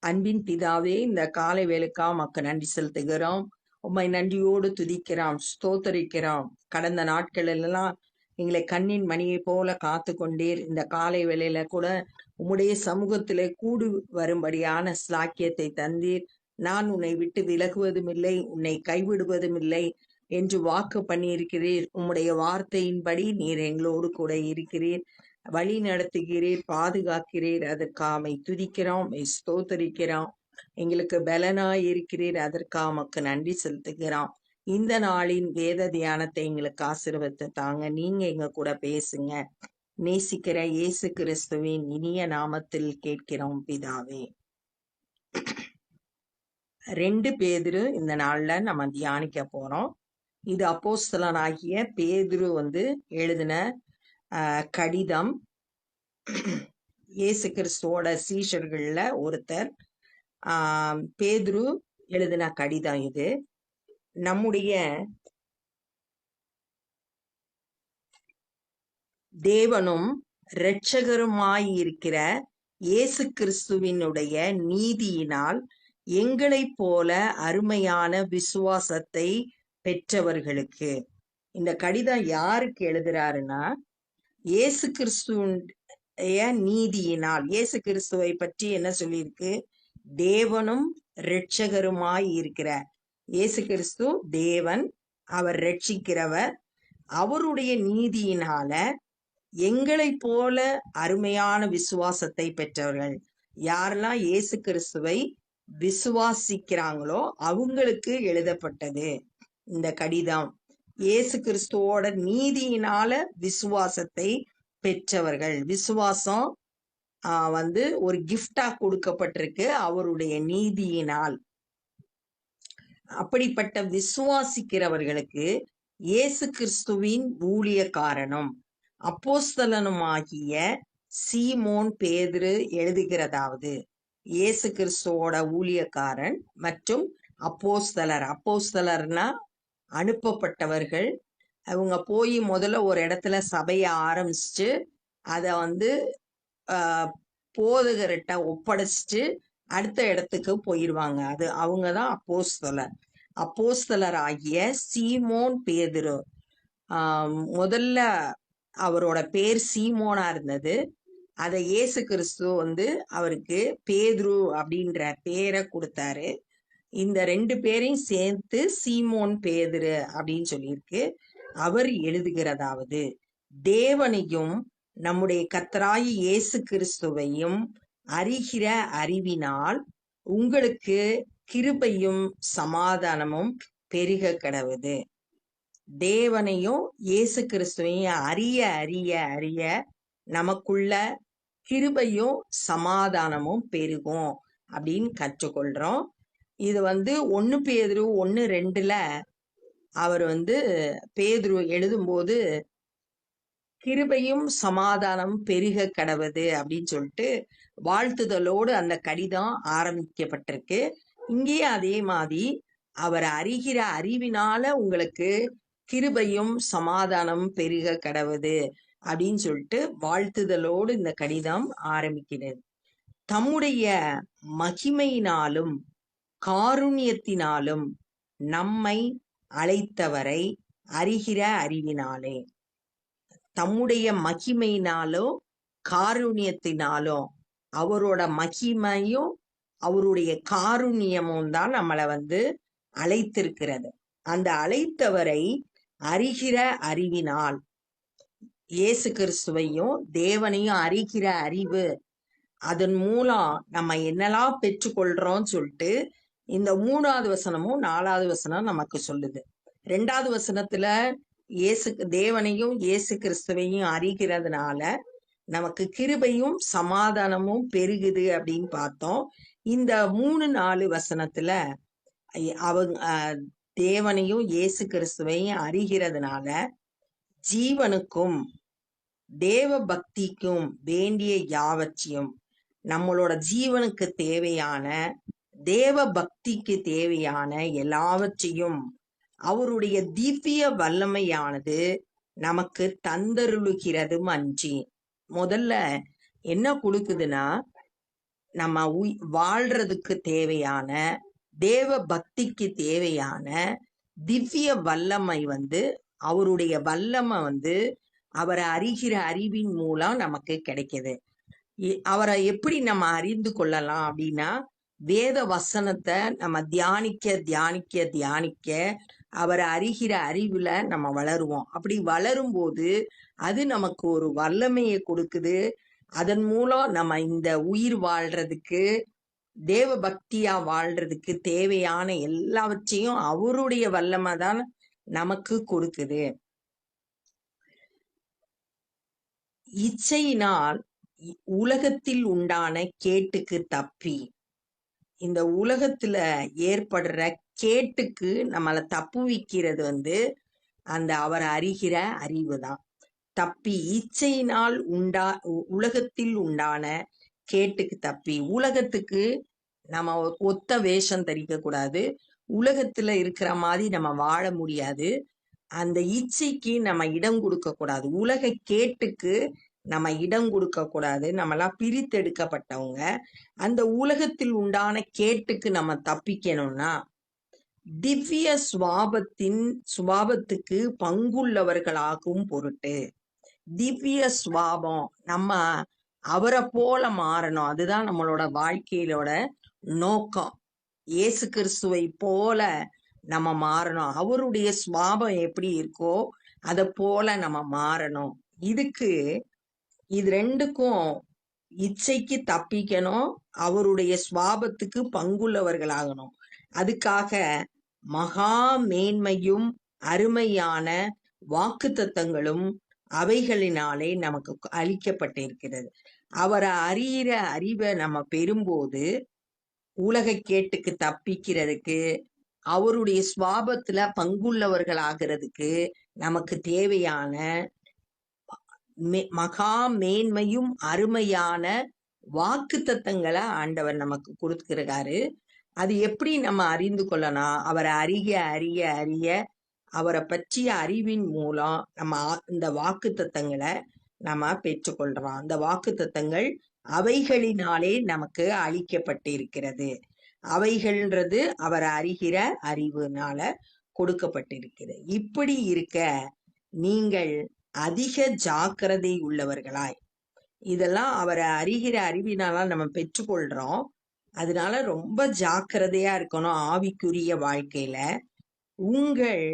அன்பின் பிதாவே, இந்த காலை வேலைக்கா மக்க நன்றி செலுத்துகிறோம். உம்மை நன்றியோடு துதிக்கிறோம், ஸ்தோத்தரிக்கிறோம். கடந்த நாட்கள் எல்லாம் எங்களை கண்ணின் மணியை போல காத்து கொண்டீர். இந்த காலை வேளையில கூட உம்முடைய சமூகத்திலே கூடி வரும்படியான ஸ்லாக்கியத்தை தந்தீர். நான் உன்னை விட்டு விலகுவதும் இல்லை, உன்னை கைவிடுவதும் இல்லை என்று வாக்கு பண்ணியிருக்கிறீர். உம்முடைய வார்த்தையின்படி நீர் எங்களோடு கூட இருக்கிறீர், வழி நடத்துகிறீர், பாதுகாக்கிறீர். அதற்காமை துதிக்கிறோம், ஸ்தோத்தரிக்கிறோம். எங்களுக்கு பலனாய் இருக்கிறீர், அதற்காமக்கு நன்றி செலுத்துகிறோம். இந்த நாளின் வேத தியானத்தை எங்களுக்கு ஆசீர்வதித்து தாங்க. நீங்க எங்க கூட பேசுங்க. நேசிக்கிற இயேசு கிறிஸ்துவின் இனிய நாமத்தில் கேட்கிறோம் பிதாவே. 2 பேதுரு இந்த நாள்ல நம்ம தியானிக்க போறோம். இது அப்போஸ்தலனாகிய பேதுரு எழுதின கடிதம். இயேசு கிறிஸ்துவோட சீஷர்கள்ல ஒருத்தர் பேதுரு எழுதின கடிதம் இது. நம்முடைய தேவனும் இரட்சகருமாயிருக்கிற இயேசு கிறிஸ்துவினுடைய நீதியினால் எங்களைப் போல அருமையான விசுவாசத்தை பெற்றவர்களுக்கு. இந்த கடிதம் யாருக்கு எழுதுறாருன்னா, இயேசு கிறிஸ்துவ நீதியினால். இயேசு கிறிஸ்துவை பற்றி என்ன சொல்லியிருக்கு? தேவனும் இரட்சகருமாய் இருக்கிற இயேசு கிறிஸ்து தேவன், அவர் ரட்சிக்கிறவர். அவருடைய நீதியினால எங்களை போல அருமையான விசுவாசத்தை பெற்றவர்கள். யாரெல்லாம் இயேசு கிறிஸ்துவை விசுவாசிக்கிறாங்களோ அவங்களுக்கு எழுதப்பட்டது இந்த கடிதம். இயேசு கிறிஸ்துவோட நீதியினால விசுவாசத்தை பெற்றவர்கள். விசுவாசம் ஒரு கிஃப்டா கொடுக்கப்பட்டிருக்கு அவருடைய நீதியினால். அப்படிப்பட்ட விசுவாசிக்கிறவர்களுக்கு இயேசு கிறிஸ்துவின் ஊழியக்காரனும் அப்போஸ்தலனுமாகிய சீமோன் பேதுரு எழுதுகிறதாவது, இயேசு கிறிஸ்துவோட ஊழியக்காரன் மற்றும் அப்போஸ்தலர். அப்போஸ்தலர்னா அனுப்பப்பட்டவர்கள். அவங்க போய் முதல்ல ஒரு இடத்துல சபையை ஆரம்பிச்சுட்டு அதை போதகர்கிட்ட ஒப்படைச்சிட்டு அடுத்த இடத்துக்கு போயிடுவாங்க. அது அவங்கதான் அப்போஸ்தலர். அப்போஸ்தலர் ஆகிய சீமோன் பேதுரு, முதல்ல அவரோட பேர் சீமோனா இருந்தது. அதை இயேசு கிறிஸ்து அவருக்கு பேதுரு அப்படின்ற பேரை கொடுத்தாரு. இந்த 2 பேரையும் சேர்த்து சீமோன் பேதுரு அப்படின்னு சொல்லியிருக்கு. அவர் எழுதுகிறதாவது, தேவனையும் நம்முடைய கர்த்தராகிய இயேசு கிறிஸ்துவையும் அறிகிற அறிவினால் உங்களுக்கு கிருபையும் சமாதானமும் பெருக கடவுது. தேவனையும் இயேசு கிறிஸ்துவையும் அறிய அறிய அறிய நமக்குள்ள கிருபையும் சமாதானமும் பெருகும் அப்படின்னு கற்றுக்கொள்றோம். இது 1 பேதுரு 1:2 அவர் பேதுரு எழுதும்போது கிருபையும் சமாதானம் பெருக கடவுது அப்படின்னு சொல்லிட்டு வாழ்த்துதலோடு அந்த கடிதம் ஆரம்பிக்கப்பட்டிருக்கு. இங்கேயே அதே மாதிரி அவர் அறிகிற அறிவினால உங்களுக்கு கிருபையும் சமாதானம் பெருக கடவுது அப்படின்னு சொல்லிட்டு வாழ்த்துதலோடு இந்த கடிதம் ஆரம்பிக்கிறது. தம்முடைய மகிமையினாலும் காருண்யத்தினாலும் நம்மை அழைத்தவரை அறிகிற அறிவினாலே. தம்முடைய மகிமையினாலும் காருண்யத்தினாலும், அவரோட மகிமையும் அவருடைய காருண்யமும் தான் நம்மளை அழைத்திருக்கிறது. அந்த அழைத்தவரை அறிகிற அறிவினால், இயேசு கிறிஸ்துவையும் தேவனையும் அறிகிற அறிவு, அதன் மூலம் நம்ம என்னெல்லாம் பெற்றுக்கொள்றோம்னு சொல்லிட்டு இந்த 3வது வசனமும் 4வது வசனம் நமக்கு சொல்லுது. 2வது வசனத்துல தேவனையும் இயேசு கிறிஸ்துவையும் அறிகிறதுனால நமக்கு கிருபையும் சமாதானமும் பெருகுது அப்படின்னு பார்த்தோம். இந்த 3-4 வசனத்துல அவங்க தேவனையும் இயேசு கிறிஸ்துவையும் அறிகிறதுனால ஜீவனுக்கும் தேவ பக்திக்கும் வேண்டிய யாவற்றையும், நம்மளோட ஜீவனுக்கு தேவையான தேவ பக்திக்கு தேவையான எல்லாவற்றையும் அவருடைய திவ்ய வல்லமையானது நமக்கு தந்தருளுகிறதும் அன்றி. முதல்ல என்ன கொடுக்குதுன்னா, நம்ம வாழ்றதுக்கு தேவையான தேவ பக்திக்கு தேவையான திவ்ய வல்லமை அவருடைய வல்லமை அவரை அறிகிற அறிவின் மூலம் நமக்கு கிடைக்குது. அவரை எப்படி நம்ம அறிந்து கொள்ளலாம் அப்படின்னா, வேத வசனத்தை நம்ம தியானிக்க தியானிக்க தியானிக்க அவரை அறிகிற அறிவுல நம்ம வளருவோம். அப்படி வளரும் போது அது நமக்கு ஒரு வல்லமையை கொடுக்குது. அதன் மூலம் நம்ம இந்த உயிர் வாழ்றதுக்கு, தேவ பக்தியா வாழ்றதுக்கு தேவையான எல்லாவற்றையும் அவருடைய வல்லமை தான் நமக்கு கொடுக்குது. இச்சையினால் உலகத்தில் உண்டான கேட்டுக்கு தப்பி, இந்த உலகத்துல ஏற்படுற கேட்டுக்கு நம்மளை தப்புவிக்கிறது அந்த அவரை அறிகிற அறிவு தான். தப்பி இச்சையினால் உலகத்தில் உண்டான கேட்டுக்கு தப்பி, உலகத்துக்கு நம்ம ஒத்த வேஷம் தரிக்க கூடாது. உலகத்துல இருக்கிற மாதிரி நம்ம வாழ முடியாது. அந்த இச்சைக்கு நம்ம இடம் கொடுக்க கூடாது. உலக கேட்டுக்கு நம்ம இடம் கொடுக்க கூடாது. நம்மளாம் பிரித்தெடுக்கப்பட்டவங்க. அந்த உலகத்தில் உண்டான கேட்டுக்கு நம்ம தப்பிக்கணும்னா திவ்ய சுபாவத்துக்கு பங்குள்ளவர்களாகும் பொருட்டு, திவ்ய சுபாவம் நம்ம அவரை போல மாறணும். அதுதான் நம்மளோட வாழ்க்கையிலோட நோக்கம். இயேசு கிறிஸ்துவை போல நம்ம மாறணும். அவருடைய சுபாவம் எப்படி இருக்கோ அதை போல நம்ம மாறணும். இது ரெண்டுக்கும் இச்சைக்கு தப்பிக்கணும், அவருடைய சுபாவத்துக்கு பங்குள்ளவர்களாகணும். அதுக்காக மகா மேன்மையும் அருமையான வாக்குத்தத்தங்களும் அவைகளினாலே நமக்கு அளிக்கப்பட்டிருக்கிறது. அவரை அறிகிற அறிவை நம்ம பெறும்போது உலக கேட்டுக்கு தப்பிக்கிறதுக்கு, அவருடைய சுபாவத்துல பங்குள்ளவர்களாகிறதுக்கு நமக்கு தேவையான மகா மேன்மையும் அருமையான வாக்குத்தத்தங்களை ஆண்டவர் நமக்கு கொடுக்கிறாரு. அது எப்படி நம்ம அறிந்து கொள்ளலாம்? அவரை அறிய அறிய அறிய அவரை பற்றிய அறிவின் மூலம் நம்ம இந்த வாக்குத்தத்தங்களை நம்ம பெற்றுக்கொள்றோம். அந்த வாக்குத்தத்தங்கள் அவைகளினாலே நமக்கு அளிக்கப்பட்டிருக்கிறது. அவைகள்ன்றது அவரை அறிகிற அறிவுனால கொடுக்கப்பட்டிருக்கிறது. இப்படி இருக்க நீங்கள் அதிக ஜாக்கிரதை உள்ளவர்களாய், இதெல்லாம் அவரை அறிகிற அறிவினால நம்ம பெற்றுக்கொள்றோம். அதனால ரொம்ப ஜாக்கிரதையா இருக்கணும். ஆவிக்குரிய வாழ்க்கையில உங்கள்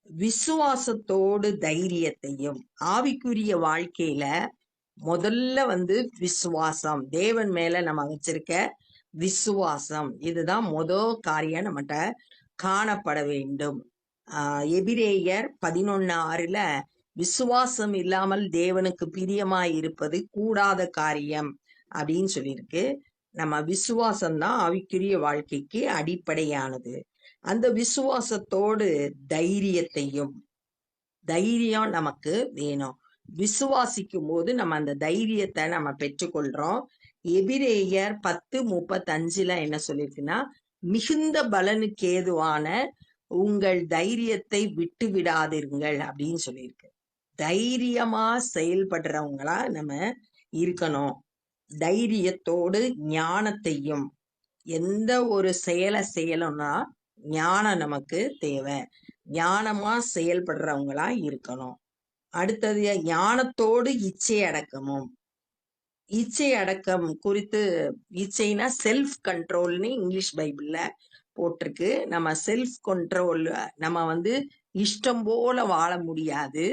விசுவாசத்தோடு தைரியத்தையும், ஆவிக்குரிய வாழ்க்கையில முதல்ல விசுவாசம், தேவன் மேல நம்ம வச்சிருக்க விசுவாசம், இதுதான் முதல் காரியம் நம்மகிட்ட காணப்பட வேண்டும். எபிரேயர் 11:6 விசுவாசம் இல்லாமல் தேவனுக்கு பிரியமாய் இருப்பது கூடாத காரியம் அப்படின்னு சொல்லியிருக்கு. நம்ம விசுவாசம்தான் ஆவிக்குரிய வாழ்க்கைக்கு அடிப்படையானது. அந்த விசுவாசத்தோடு தைரியம் நமக்கு வேணும். விசுவாசிக்கும் போது நம்ம அந்த தைரியத்தை நம்ம பெற்றுக்கொள்றோம். எபிரேயர் 10:35 என்ன சொல்லியிருக்குன்னா, மிகுந்த பலனுக்கு ஏதுவான உங்கள் தைரியத்தை விட்டு விடாதீர்கள் அப்படின்னு சொல்லியிருக்கு. தைரியமா செயல்படுறவங்களா நம்ம இருக்கணும். தைரியத்தோடு ஞானத்தையும், எந்த ஒரு செயலை செய்யணும்னா ஞானம் நமக்கு தேவை. ஞானமா செயல்படுறவங்களா இருக்கணும். அடுத்தது ஞானத்தோடு இச்சை அடக்கமும். இச்சை அடக்கம் குறித்து, இச்சைனா செல்ஃப் கண்ட்ரோல்னு இங்கிலீஷ் பைபிள்ல போட்டிருக்கு. நம்ம செல்ஃப் கண்ட்ரோல், நம்ம இஷ்டம் போல வாழ முடியாது.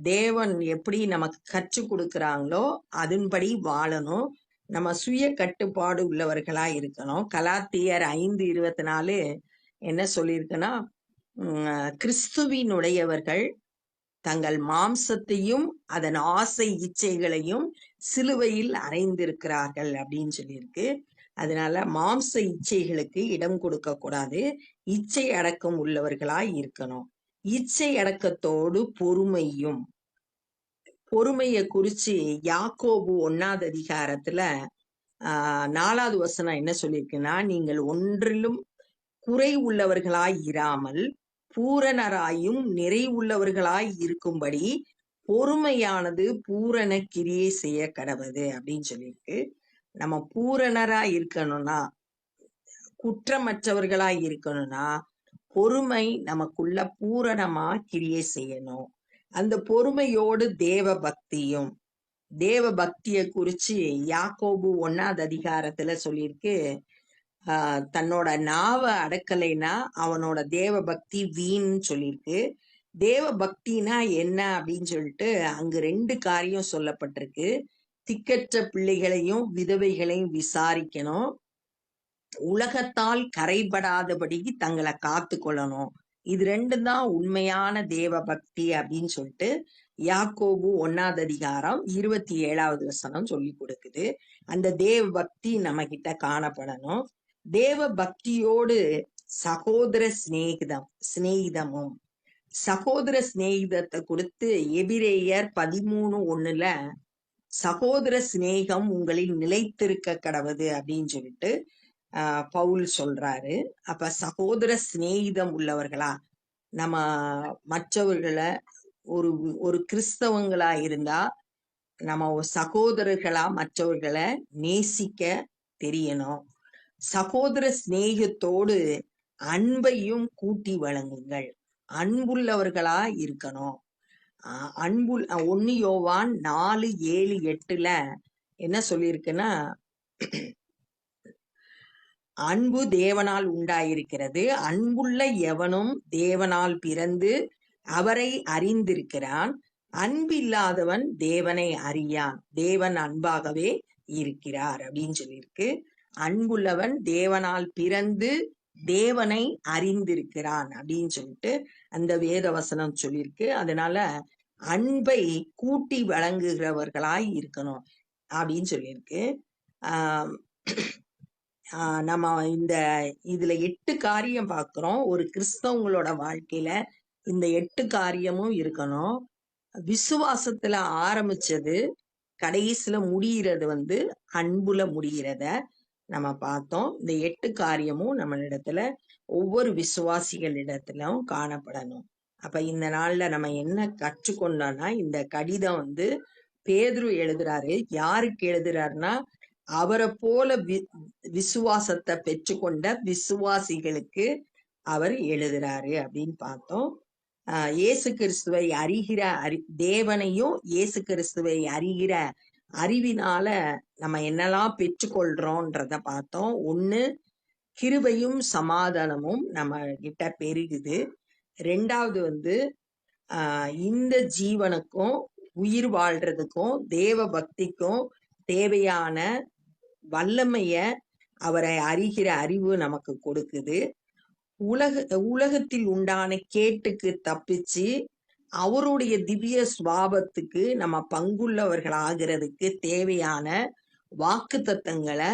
தேவன் எப்படி நமக்கு கற்றுக் கொடுக்குறாங்களோ அதன்படி வாழணும். நம்ம சுய கட்டுப்பாடு உள்ளவர்களா இருக்கணும். கலாத்தியர் 5:24 என்ன சொல்லியிருக்குன்னா, கிறிஸ்துவினுடையவர்கள் தங்கள் மாம்சத்தையும் அதன் ஆசை இச்சைகளையும் சிலுவையில் அறைந்திருக்கிறார்கள் அப்படின்னு சொல்லியிருக்கு. அதனால மாம்ச இச்சைகளுக்கு இடம் கொடுக்க கூடாது. இச்சை அடக்கம் உள்ளவர்களாய் இருக்கணும். இச்சை அடக்கத்தோடு பொறுமையை குறிச்சு யாக்கோபு 1ஆவது அதிகாரத்துல 4வது வசனம் என்ன சொல்லியிருக்குன்னா, நீங்கள் ஒன்றிலும் குறை உள்ளவர்களாய் இராமல் பூரணராயும் நிறைவுள்ளவர்களாய் இருக்கும்படி பொறுமையானது பூரண கிரியை செய்ய கடவுது அப்படின்னு சொல்லியிருக்கு. நம்ம பூரணரா இருக்கணும்னா, குற்றமற்றவர்களா இருக்கணும்னா, பொறுமை நமக்குள்ள பூரணமா கிரியை செய்யணும். அந்த பொறுமையோடு தேவ பக்தியும், தேவ பக்தியை குறிச்சு யாக்கோபு 1வது அதிகாரத்துல சொல்லியிருக்கு. தன்னோட நாவ அடக்கலைன்னா அவனோட தேவ பக்தி வீண்ன்னு சொல்லியிருக்கு. தேவ பக்தினா என்ன அப்படின்னு சொல்லிட்டு அங்க 2 காரியம் சொல்லப்பட்டிருக்கு. திக்கற்ற பிள்ளைகளையும் விதவைகளையும் விசாரிக்கணும், உலகத்தால் கரைபடாதபடி தங்களை காத்து கொள்ளணும். இது 2 தான் உண்மையான தேவ பக்தி அப்படின்னு சொல்லிட்டு யாக்கோபு 1வது அதிகாரம் 27வது வசனம் சொல்லி கொடுக்குது. அந்த தேவ பக்தி நம்ம கிட்ட காணப்படணும். தேவ பக்தியோடு சகோதர சிநேகிதமும் சகோதர சிநேகிதத்தை கொடுத்து எபிரேயர் 13:1 சகோதர சிநேகம் உங்களில் நிலைத்திருக்க கடவுது அப்படின்னு சொல்லிட்டு பவுல் சொல்றாரு. அப்ப சகோதர சிநேகிதம் உள்ளவர்களா நம்ம மற்றவர்களை ஒரு ஒரு கிறிஸ்தவங்களா இருந்தா நம்ம சகோதரர்களா மற்றவர்களை நேசிக்க தெரியணும். சகோதர சிநேகத்தோடு அன்பையும் கூட்டி வழங்குங்கள். அன்புள்ளவர்களா இருக்கணும். 1 யோவான் 4:7-8 என்ன சொல்லியிருக்குன்னா, அன்பு தேவனால் உண்டாயிருக்கிறது, அன்புள்ள எவனும் தேவனால் பிறந்து அவரை அறிந்திருக்கிறான், அன்பில்லாதவன் தேவனை அறியான், தேவன் அன்பாகவே இருக்கிறார் அப்படின்னு சொல்லியிருக்கு. அன்புள்ளவன் தேவனால் பிறந்து தேவனை அறிந்திருக்கிறான் அப்படின்னு சொல்லிட்டு அந்த வேத வசனம் சொல்லியிருக்கு. அதனால அன்பை கூட்டி வழங்குகிறவர்களாய் இருக்கணும் அப்படின்னு சொல்லியிருக்கு. நம்ம இதுல 8 காரியம் பார்க்கிறோம். ஒரு கிறிஸ்தவங்களோட வாழ்க்கையில இந்த 8 காரியமும் இருக்கணும். விசுவாசத்துல ஆரம்பிச்சது கடைசியில முடிகிறது அன்புல முடிகிறத நம்ம பார்த்தோம். இந்த 8 காரியமும் நம்மளிடத்துல ஒவ்வொரு விசுவாசிகளிடத்திலும் காணப்படணும். அப்ப இந்த நாள்ல நம்ம என்ன கற்றுக்கொண்டோம்னா, இந்த கடிதம் பேதுரு எழுதுறாரு. யாருக்கு எழுதுறாருன்னா, அவரை போல விசுவாசத்தை பெற்றுக்கொண்ட விசுவாசிகளுக்கு அவர் எழுதுறாரு அப்படின்னு பார்த்தோம். இயேசு கிறிஸ்துவை அறிகிற தேவனையும் இயேசு கிறிஸ்துவை அறிகிற அறிவினால நம்ம என்னெல்லாம் பெற்றுக்கொள்றோம்ன்றத பார்த்தோம். 1, கிருபையும் சமாதானமும் நம்ம கிட்ட பெருகுது. 2வது இந்த ஜீவனுக்கும் உயிர் வாழ்றதுக்கும் தேவ பக்திக்கும் தேவையான வல்லமைய அவரை அறிகிற அறிவு நமக்கு கொடுக்குது. உலகத்தில் உண்டான கேட்டுக்கு தப்பிச்சு அவருடைய திவ்ய சுவாபத்துக்கு நம்ம பங்குள்ளவர்கள் ஆகிறதுக்கு தேவையான வாக்கு தத்தங்களை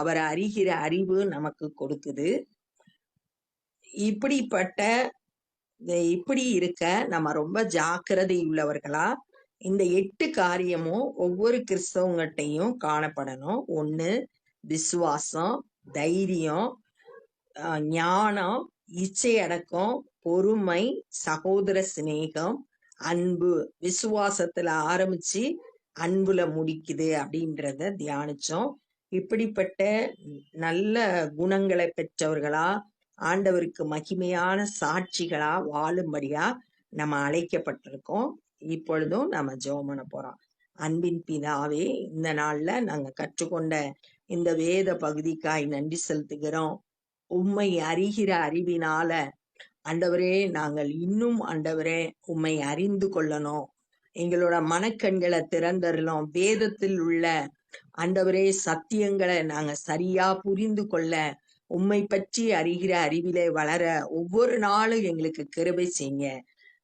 அவரை அறிகிற அறிவு நமக்கு கொடுக்குது. இப்படி இருக்க நம்ம ரொம்ப ஜாக்கிரதை உள்ளவர்களா இந்த 8 காரியமும் ஒவ்வொரு கிறிஸ்தவங்கள்ட்டையும் காணப்படணும். 1, விசுவாசம், தைரியம், ஞானம், இச்சையடக்கம், பொறுமை, சகோதர சிநேகம், அன்பு. விசுவாசத்துல ஆரம்பிச்சு அன்புல முடிக்குது அப்படின்றத தியானிச்சோம். இப்படிப்பட்ட நல்ல குணங்களை பெற்றவர்களா ஆண்டவருக்கு மகிமையான சாட்சிகளா வாழும்படியா நம்ம அழைக்கப்பட்டிருக்கோம். இப்பொழுதும் நம்ம ஜெபம் பண்ண போறோம். அன்பின் பிதாவே, இந்த நாள்ல நாங்க கற்றுக்கொண்ட இந்த வேத பகுதிக்காய் நன்றி செலுத்துகிறோம். உம்மை அறிகிற அறிவினால ஆண்டவரே நாங்கள் இன்னும் ஆண்டவரே உம்மை அறிந்து கொள்ளணும். எங்களோட மனக்கண்களை திறந்தரலாம். வேதத்தில் உள்ள ஆண்டவரே சத்தியங்களை நாங்க சரியா புரிந்து கொள்ள உம்மை பற்றி அறிகிற அறிவிலே வளர ஒவ்வொரு நாளும் எங்களுக்கு கிருபை செய்யுங்க.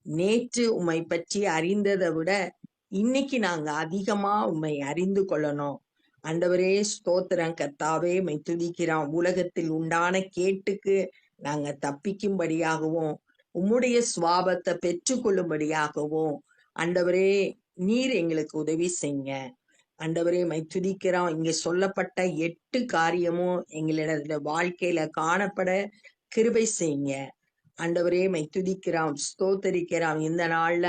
நேற்று உம்மை பற்றி அறிந்ததை விட இன்னைக்கு நாங்க அதிகமா உம்மை அறிந்து கொள்ளணும். ஆண்டவரே ஸ்தோத்திரம் கர்த்தாவே, உம்மை துதிக்கிறோம். உலகத்தில் உண்டான கேட்டுக்கு நாங்க தப்பிக்கும்படியாகவும் உம்முடைய சுவாபத்தை பெற்றுக்கொள்ளும்படியாகவும் ஆண்டவரே நீர் எங்களுக்கு உதவி செய்யுங்க. ஆண்டவரே உம்மை துதிக்கிறோம். இங்க சொல்லப்பட்ட 8 காரியமும் எங்களோட வாழ்க்கையில காணப்பட கிருபை செய்யுங்க. ஆண்டவரே உம்மை துதிக்கிறோம், ஸ்தோத்தரிக்கிறோம். இந்த நாள்ல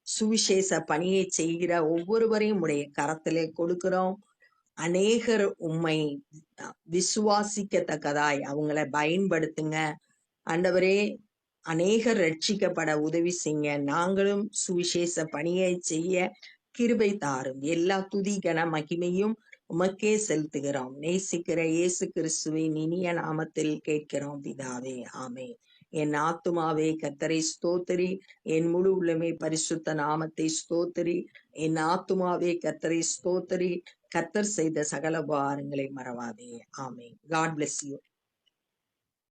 சுவிசேஷ பணியை செய்கிற ஒவ்வொருவரையும் உடைய கரத்திலே கொடுக்கிறோம். அநேகர் உம்மை விசுவாசிக்கத்தக்கதாய் அவங்கள பயன்படுத்துங்க ஆண்டவரே. அநேகர் ரட்சிக்கப்பட உதவி செய்யுங்க. நாங்களும் சுவிசேஷ பணியை செய்ய கிருபை தாரும். எல்லா துதி கன மகிமையும் உமக்கே செலுத்துகிறோம். நேசிக்கிற இயேசு கிறிஸ்துவின் இனிய நாமத்தில் கேட்கிறோம் பிதாவே, ஆமென். என் ஆத்துமாவே கர்த்தரை ஸ்தோத்திரி, என் முழு உள்ளமே பரிசுத்த நாமத்தை ஸ்தோத்திரி. என் ஆத்துமாவே கர்த்தரை ஸ்தோத்திரி, கர்த்தர் செய்த சகல உபகாரங்களை மறவாதே. ஆமென். God bless you.